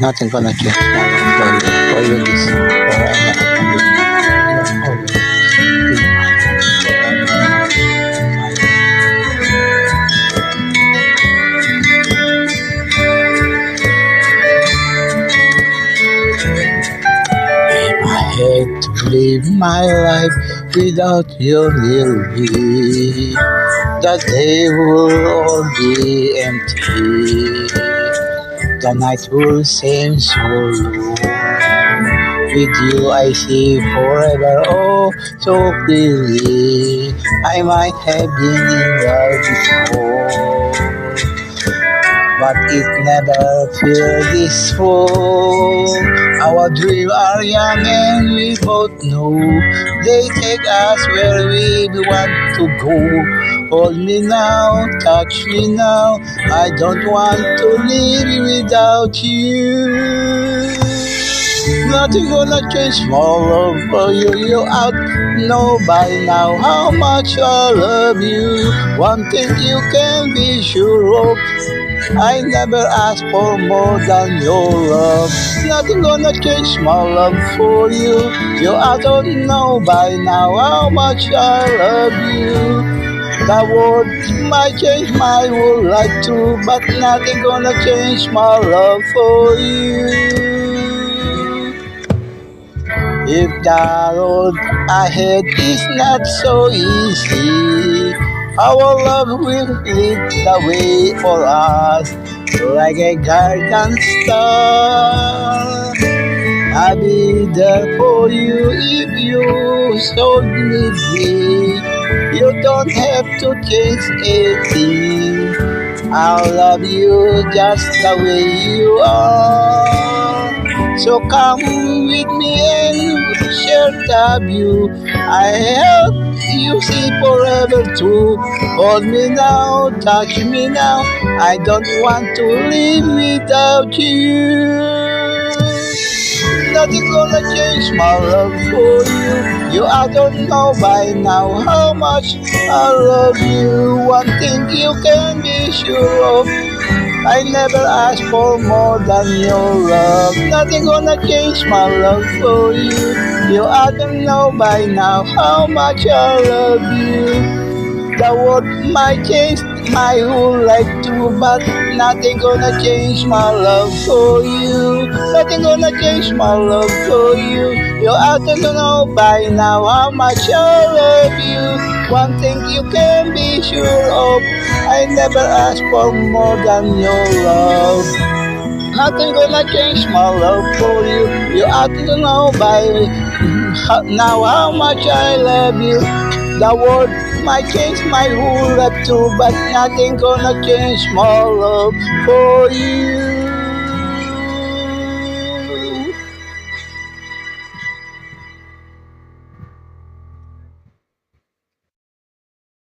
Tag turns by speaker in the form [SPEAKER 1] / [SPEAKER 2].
[SPEAKER 1] Nothing gonna change my love for you this I hate to live my life without your little me. The day will all be empty. The night will seem so long. With you I see forever, oh, so clearly. I might have been in love before, but it never felt this full. Our dreams are young and we both know they take us where we want to go. Hold me now, touch me now, I don't want to live without you. Nothing gonna change my love for you. You out know by now how much I love you. One thing you can be sure of, I never asked for more than your love. Nothing gonna change my love for you. You I don't know by now how much I love you. The world might change my whole life too, but nothing gonna change my love for you. If the road ahead is not so easy, our love will lead the way for us like a guardian star. I'll be there for you if you so need me. You don't have to change anything. I'll love you just the way you are. So come with me and share the view. I help you see forever too. Hold me now, touch me now. I don't want to live without you. Nothing gonna change my love for you. I don't know by now how much I love you. One thing you can be sure of, I never asked for more than your love. Nothing gonna change my love for you. I don't know by now how much I love you. The world might change my whole life too, but nothing gonna change my love for you. Nothing gonna change my love for you. I don't know by now how much I love you. One thing you can be sure of, I never asked for more than your love. Nothing gonna change my love for you. I don't know by now how much I love you. The world might change my whole life too, but nothing gonna change my love for you.